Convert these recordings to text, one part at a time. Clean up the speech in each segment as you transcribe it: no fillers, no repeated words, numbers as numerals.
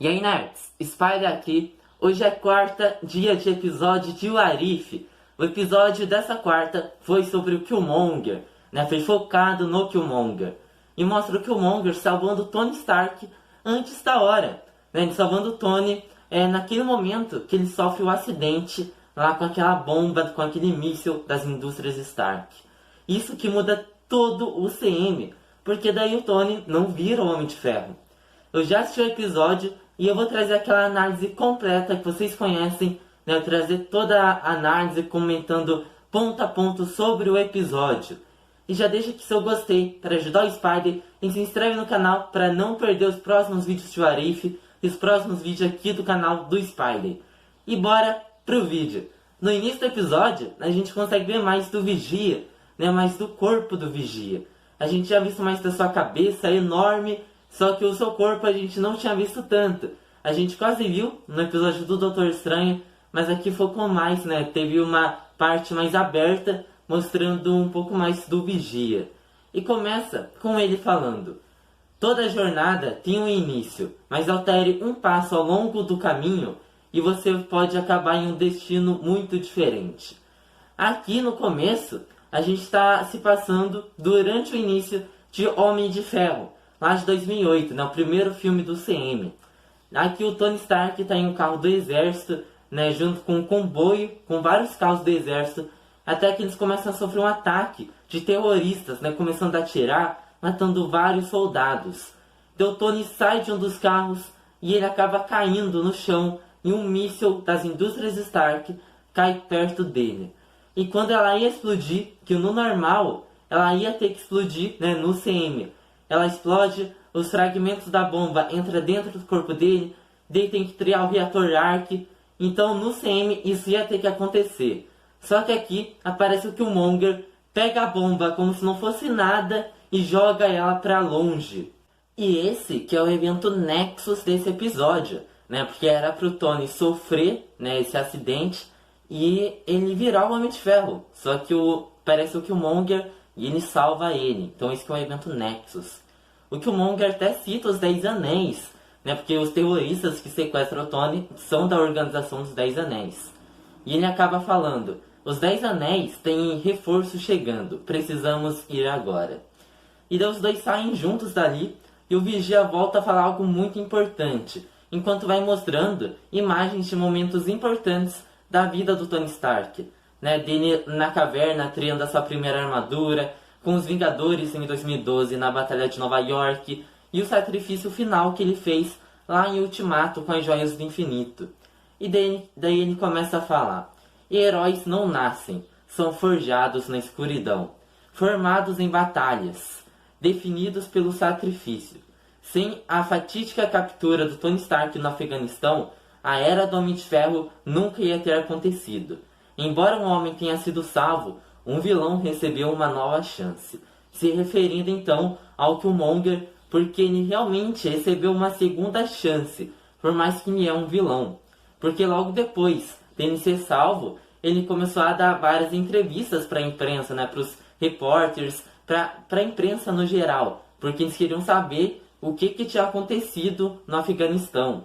E aí, nerds? Spider aqui. Hoje é quarta, dia de episódio de What If. O episódio dessa quarta foi sobre o Killmonger, né? Foi focado no Killmonger. E mostra o Killmonger salvando Tony Stark antes da hora, né? Ele salvando o Tony naquele momento que ele sofre o acidente lá com aquela bomba, com aquele míssil das indústrias Stark. Isso que muda todo o CM, porque daí o Tony não vira o Homem de Ferro. Eu já assisti o episódio e eu vou trazer aquela análise completa que vocês conhecem, né? Eu vou trazer toda a análise comentando ponto a ponto sobre o episódio. E já deixa aqui seu gostei para ajudar o Spider e se inscreve no canal para não perder os próximos vídeos de What If e os próximos vídeos aqui do canal do Spider. E bora pro vídeo. No início do episódio, a gente consegue ver mais do Vigia, né? Mais do corpo do Vigia. A gente já visto mais da sua cabeça enorme, só que o seu corpo a gente não tinha visto tanto. A gente quase viu no episódio do Doutor Estranho, mas aqui focou mais, né? Teve uma parte mais aberta, mostrando um pouco mais do Vigia. E começa com ele falando: toda jornada tem um início, mas altere um passo ao longo do caminho e você pode acabar em um destino muito diferente. Aqui no começo, a gente está se passando durante o início de Homem de Ferro, lá de 2008, né, o primeiro filme do CM. Aqui o Tony Stark está em um carro do exército, né, junto com um comboio, com vários carros do exército, até que eles começam a sofrer um ataque de terroristas, né, começando a atirar, matando vários soldados. Então o Tony sai de um dos carros e ele acaba caindo no chão e um míssil das indústrias Stark cai perto dele. E quando ela ia explodir, que no normal ela ia ter que explodir, né, no CM, ela explode, os fragmentos da bomba entram dentro do corpo dele, daí tem que criar o reator Ark. Então no CM isso ia ter que acontecer. Só que aqui aparece o Killmonger, pega a bomba como se não fosse nada e joga ela pra longe. E esse que é o evento Nexus desse episódio, né? Porque era pro Tony sofrer, né, esse acidente e ele virar o Homem de Ferro. Só que parece o Killmonger e ele salva ele. Então esse que é o evento Nexus. O Killmonger até cita os 10 Anéis, né? Porque os terroristas que sequestram o Tony são da organização dos 10 Anéis. E ele acaba falando: os 10 Anéis têm reforço chegando, precisamos ir agora. E daí os dois saem juntos dali e o Vigia volta a falar algo muito importante, enquanto vai mostrando imagens de momentos importantes da vida do Tony Stark, né? Dele na caverna criando a sua primeira armadura, com os Vingadores em 2012 na Batalha de Nova York, e o sacrifício final que ele fez lá em Ultimato com as Joias do Infinito. E daí ele começa a falar: heróis não nascem, são forjados na escuridão, formados em batalhas, definidos pelo sacrifício. Sem a fatídica captura do Tony Stark no Afeganistão, a Era do Homem de Ferro nunca ia ter acontecido. Embora um homem tenha sido salvo, um vilão recebeu uma nova chance. Se referindo então ao Killmonger, porque ele realmente recebeu uma segunda chance, por mais que ele é um vilão. Porque logo depois dele ser salvo, ele começou a dar várias entrevistas para a imprensa, né, para os repórteres, para a imprensa no geral, porque eles queriam saber o que tinha acontecido no Afeganistão.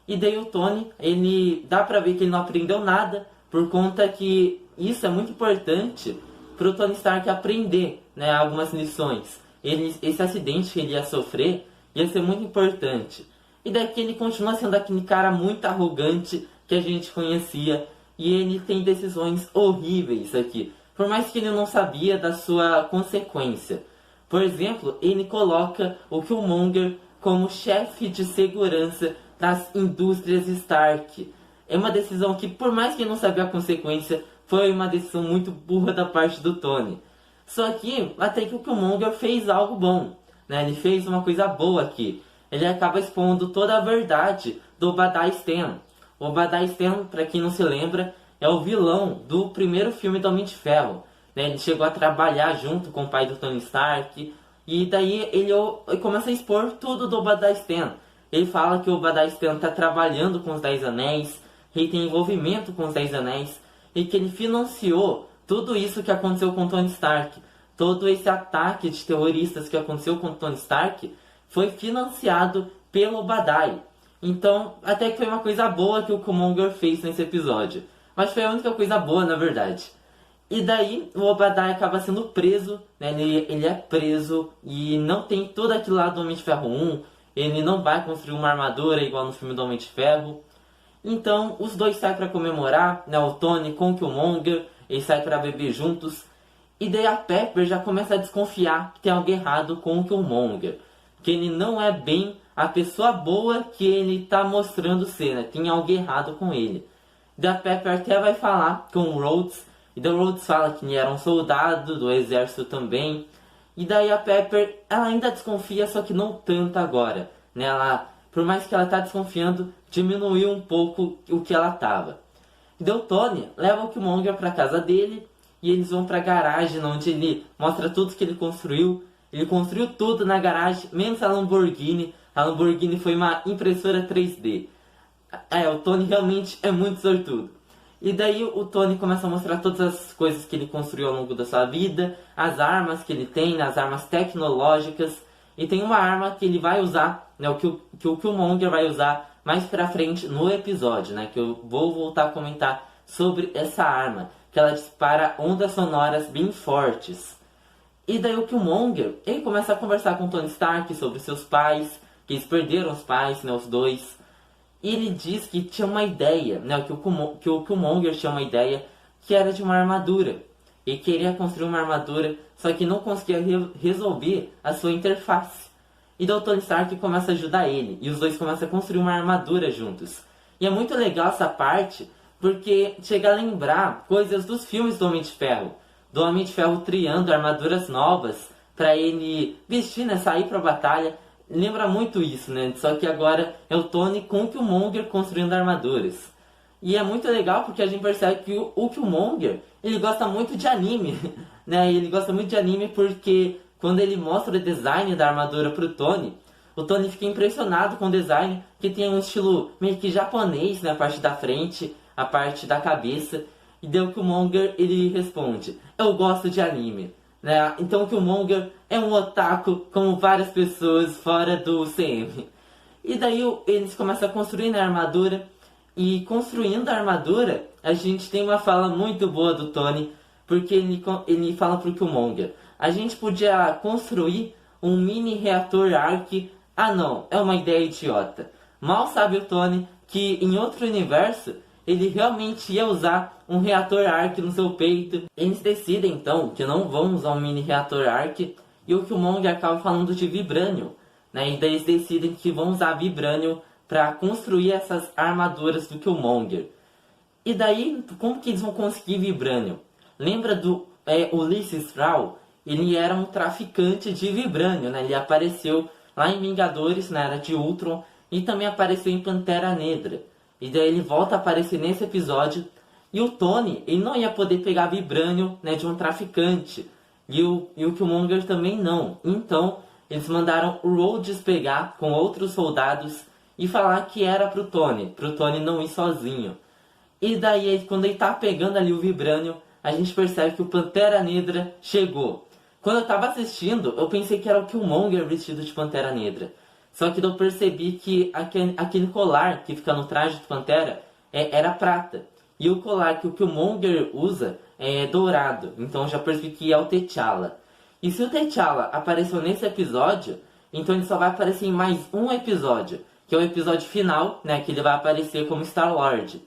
E daí o Tony, ele dá pra ver que ele não aprendeu nada, por conta que isso é muito importante pro Tony Stark aprender, né, algumas lições. Esse acidente que ele ia sofrer ia ser muito importante. E daqui ele continua sendo aquele cara muito arrogante que a gente conhecia, e ele tem decisões horríveis aqui, por mais que ele não sabia da sua consequência. Por exemplo, ele coloca o Killmonger como chefe de segurança das indústrias Stark. É uma decisão que, por mais que ele não sabia a consequência, foi uma decisão muito burra da parte do Tony. Só que, até que o Killmonger fez algo bom, né? Ele fez uma coisa boa aqui. Ele acaba expondo toda a verdade do Obadiah Stane. O Obadiah Stane, para quem não se lembra, é o vilão do primeiro filme do Homem de Ferro, né? Ele chegou a trabalhar junto com o pai do Tony Stark, e daí ele começa a expor tudo do Obadiah Stane. Ele fala que o Obadiah Stane está trabalhando com os 10 Anéis, ele tem envolvimento com os 10 Anéis, e que ele financiou tudo isso que aconteceu com o Tony Stark. Todo esse ataque de terroristas que aconteceu com o Tony Stark foi financiado pelo Obadiah. Então, até que foi uma coisa boa que o Killmonger fez nesse episódio. Mas foi a única coisa boa, na verdade. E daí, o Obadiah acaba sendo preso, né? Ele é preso e não tem todo aquilo lá do Homem de Ferro 1. Ele não vai construir uma armadura igual no filme do Homem de Ferro. Então, os dois saem pra comemorar, né? O Tony com o Killmonger, eles saem pra beber juntos. E daí a Pepper já começa a desconfiar que tem algo errado com o Killmonger. Que ele não é bem a pessoa boa que ele tá mostrando ser, né? Tem algo errado com ele. Daí a Pepper até vai falar com o Rhodes. E daí o Rhodes fala que ele era um soldado do exército também. E daí a Pepper, ela ainda desconfia, só que não tanto agora. Né? Ela, por mais que ela tá desconfiando, diminuiu um pouco o que ela tava. E daí o Tony leva o Killmonger pra casa dele. E eles vão pra garagem, onde ele mostra tudo que ele construiu. Ele construiu tudo na garagem, menos a Lamborghini. A Lamborghini foi uma impressora 3D. O Tony realmente é muito sortudo. E daí o Tony começa a mostrar todas as coisas que ele construiu ao longo da sua vida, as armas que ele tem, as armas tecnológicas. E tem uma arma que ele vai usar, né, que o Killmonger vai usar mais pra frente no episódio, né, que eu vou voltar a comentar sobre essa arma, que ela dispara ondas sonoras bem fortes. E daí o Killmonger, ele começa a conversar com o Tony Stark sobre seus pais, que eles perderam os pais, né, os dois. E ele diz que tinha uma ideia, né, que o Killmonger tinha uma ideia que era de uma armadura. Ele queria construir uma armadura, só que não conseguia resolver a sua interface. E daí o Tony Stark começa a ajudar ele, e os dois começam a construir uma armadura juntos. E é muito legal essa parte, porque chega a lembrar coisas dos filmes do Homem de Ferro. Do Homem de Ferro triando armaduras novas para ele vestir, né, sair pra batalha. Lembra muito isso, né? Só que agora é o Tony com o Killmonger construindo armaduras. E é muito legal porque a gente percebe que o Killmonger, ele gosta muito de anime, né? Ele gosta muito de anime porque quando ele mostra o design da armadura pro Tony, o Tony fica impressionado com o design, que tem um estilo meio que japonês, né? A parte da frente, a parte da cabeça. E daí o Killmonger, ele responde: eu gosto de anime. Né? Então o Killmonger é um otaku como várias pessoas fora do CM. E daí eles começam a construir a armadura. E construindo a armadura, a gente tem uma fala muito boa do Tony. Porque ele fala pro Killmonger: a gente podia construir um mini reator Ark. Ah não, é uma ideia idiota. Mal sabe o Tony que em outro universo ele realmente ia usar um reator Ark no seu peito. Eles decidem então que não vão usar um mini reator Ark, e o Killmonger acaba falando de Vibranium, né? E daí eles decidem que vão usar Vibranium para construir essas armaduras do Killmonger. E daí, como que eles vão conseguir Vibranium? Lembra do Ulysses Fraul? Ele era um traficante de Vibranium, né? Ele apareceu lá em Vingadores, na Era de Ultron, e também apareceu em Pantera Negra. E daí ele volta a aparecer nesse episódio. E o Tony, ele não ia poder pegar Vibranium, né, de um traficante. E o Killmonger também não. Então, eles mandaram o Rhodes pegar com outros soldados e falar que era pro Tony não ir sozinho. E daí, quando ele tá pegando ali o Vibranium, a gente percebe que o Pantera Negra chegou. Quando eu tava assistindo, eu pensei que era o Killmonger vestido de Pantera Negra. Só que eu percebi que aquele colar que fica no traje de Pantera era prata. E o colar que o Killmonger usa é dourado. Então eu já percebi que é o T'Challa. E se o T'Challa apareceu nesse episódio, então ele só vai aparecer em mais um episódio. Que é o episódio final, né? Que ele vai aparecer como Star-Lord.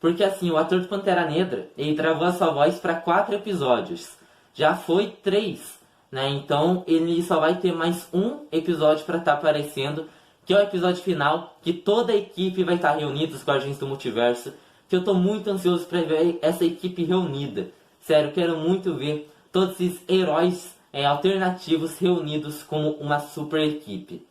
Porque assim, o ator de Pantera Negra, ele gravou a sua voz para 4 episódios. Já foi 3. Né? Então ele só vai ter mais um episódio para estar aparecendo, que é o episódio final, que toda a equipe vai estar reunida, os Guardiões do Multiverso, que eu tô muito ansioso para ver essa equipe reunida. Sério, quero muito ver todos esses heróis alternativos reunidos como uma super equipe.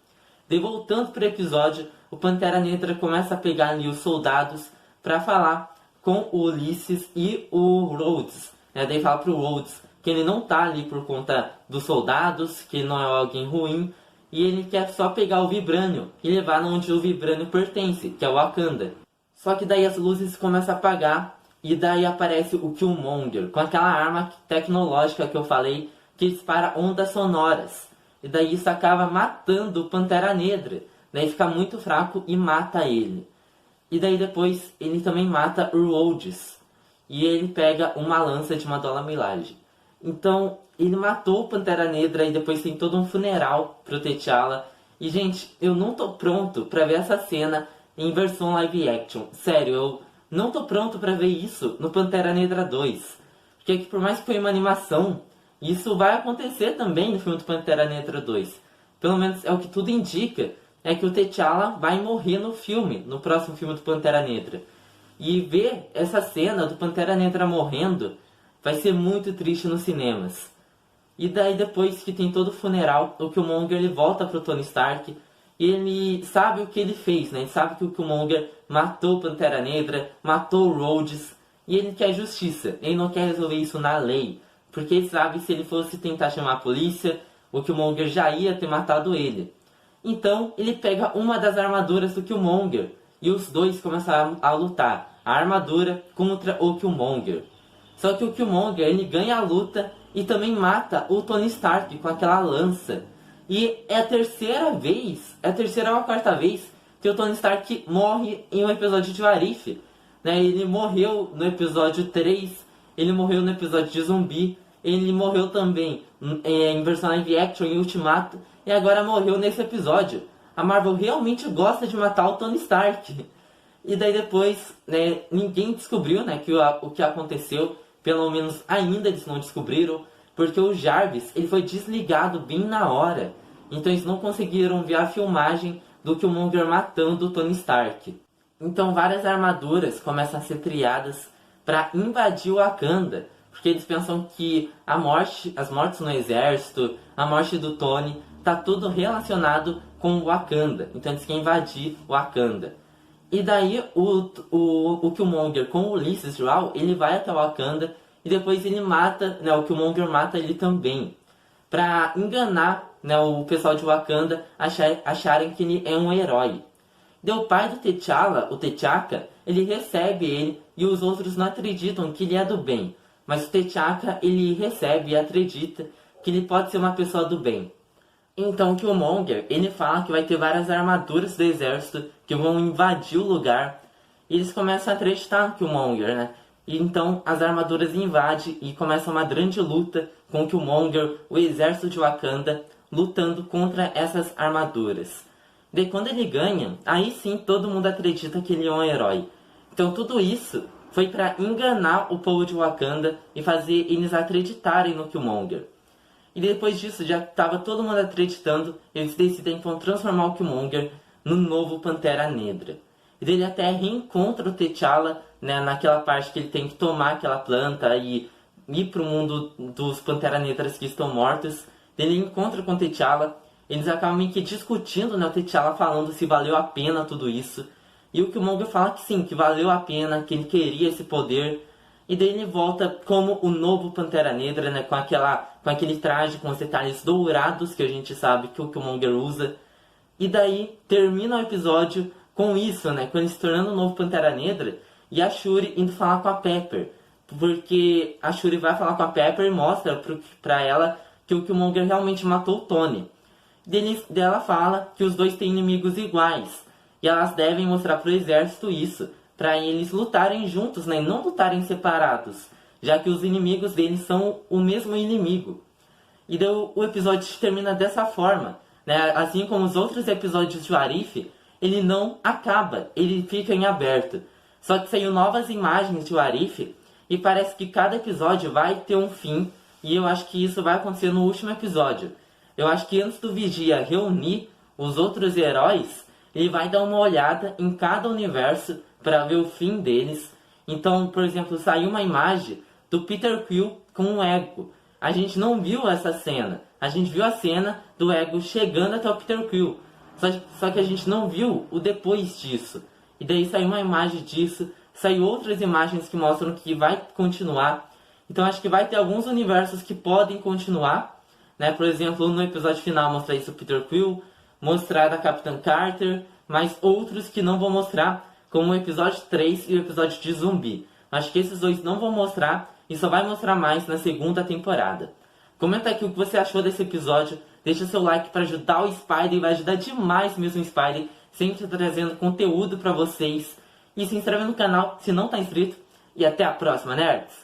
De voltando para o episódio, o Pantera Negra começa a pegar ali os soldados para falar com o Ulysses e o Rhodes. Né? Daí fala pro Rhodes que ele não tá ali por conta dos soldados, que não é alguém ruim, e ele quer só pegar o Vibranium e levar onde o Vibranium pertence, que é o Wakanda. Só que daí as luzes começam a apagar, e daí aparece o Killmonger, com aquela arma tecnológica que eu falei, que dispara ondas sonoras. E daí isso acaba matando o Pantera Negra. daí fica muito fraco e mata ele. E daí depois ele também mata o Rhodes. E ele pega uma lança de Madola Milaje. Então ele matou o Pantera Negra e depois tem todo um funeral pro T'Challa. E gente, eu não tô pronto pra ver essa cena em versão live action. Sério, eu não tô pronto pra ver isso no Pantera Negra 2. Porque por mais que foi uma animação, isso vai acontecer também no filme do Pantera Negra 2. Pelo menos é o que tudo indica, é que o T'Challa vai morrer no filme, no próximo filme do Pantera Negra. E ver essa cena do Pantera Negra morrendo vai ser muito triste nos cinemas. E daí depois que tem todo o funeral, o Killmonger ele volta pro Tony Stark e ele sabe o que ele fez, né? Ele sabe que o Killmonger matou o Pantera Negra, matou o Rhodes, e ele quer justiça. Ele não quer resolver isso na lei, porque ele sabe que se ele fosse tentar chamar a polícia, o Killmonger já ia ter matado ele. Então ele pega uma das armaduras do Killmonger e os dois começam a lutar, a armadura contra o Killmonger. Só que o Killmonger ele ganha a luta e também mata o Tony Stark com aquela lança. E é a terceira vez, é a terceira ou a quarta vez que o Tony Stark morre em um episódio de What If, né? Ele morreu no episódio 3, ele morreu no episódio de Zumbi, ele morreu também em versão live action em Ultimato, e agora morreu nesse episódio. A Marvel realmente gosta de matar o Tony Stark. E daí depois, né, ninguém descobriu, né, o que aconteceu. Pelo menos ainda eles não descobriram, porque o Jarvis ele foi desligado bem na hora. Então eles não conseguiram ver a filmagem do Killmonger matando o Tony Stark. Então várias armaduras começam a ser criadas para invadir o Wakanda, porque eles pensam que as mortes no exército, a morte do Tony, tá tudo relacionado com o Wakanda. Então eles querem invadir o Wakanda. E daí o Killmonger com o Ulysses João, ele vai até o Wakanda e depois ele mata, né, o Killmonger mata ele também. Pra enganar, né, o pessoal de Wakanda acharem que ele é um herói. Daí o pai do T'Challa, o T'Chaka, ele recebe ele e os outros não acreditam que ele é do bem. Mas o T'Chaka, ele recebe e acredita que ele pode ser uma pessoa do bem. Então o Killmonger, ele fala que vai ter várias armaduras do exército que vão invadir o lugar. E eles começam a acreditar no Killmonger, né? E então as armaduras invadem e começa uma grande luta com o Killmonger, o exército de Wakanda, lutando contra essas armaduras. Daí quando ele ganha, aí sim todo mundo acredita que ele é um herói. Então tudo isso foi para enganar o povo de Wakanda e fazer eles acreditarem no Killmonger. E depois disso, já estava todo mundo acreditando, eles decidem então transformar o Killmonger no novo Pantera Negra. E ele até reencontra o T'Challa, né, naquela parte que ele tem que tomar aquela planta e ir para o mundo dos Pantera Negras que estão mortos. Ele encontra com o T'Challa, eles acabam meio que discutindo, né, o T'Challa falando se valeu a pena tudo isso. E o Killmonger fala que sim, que valeu a pena, que ele queria esse poder. E daí ele volta como o novo Pantera Negra, né? Com aquele traje com os detalhes dourados que a gente sabe que o Killmonger usa. E daí termina o episódio com isso, né? Com ele se tornando o novo Pantera Negra e a Shuri indo falar com a Pepper. Porque a Shuri vai falar com a Pepper e mostra pra ela que o Killmonger realmente matou o Tony. Daí ela fala que os dois têm inimigos iguais. E elas devem mostrar pro exército isso, para eles lutarem juntos, né, e não lutarem separados, já que os inimigos deles são o mesmo inimigo. E daí o episódio termina dessa forma, né, assim como os outros episódios de What If, ele não acaba, ele fica em aberto. Só que saiu novas imagens de What If, e parece que cada episódio vai ter um fim, e eu acho que isso vai acontecer no último episódio. Eu acho que antes do Vigia reunir os outros heróis, ele vai dar uma olhada em cada universo para ver o fim deles. Então, por exemplo, saiu uma imagem do Peter Quill com o Ego. A gente não viu essa cena. A gente viu a cena do Ego chegando até o Peter Quill. Só que a gente não viu o depois disso. E daí saiu uma imagem disso. Saiu outras imagens que mostram que vai continuar. Então acho que vai ter alguns universos que podem continuar, né? Por exemplo, no episódio final mostrar isso o Peter Quill, mostrar a Capitã Carter, mas outros que não vão mostrar, como o episódio 3 e o episódio de Zumbi. Acho que esses dois não vão mostrar e só vai mostrar mais na segunda temporada. Comenta aqui o que você achou desse episódio, Deixa seu like para ajudar o Spider, vai ajudar demais mesmo o Spider, sempre trazendo conteúdo para vocês. E se inscreve no canal se não tá inscrito. E até a próxima, nerds!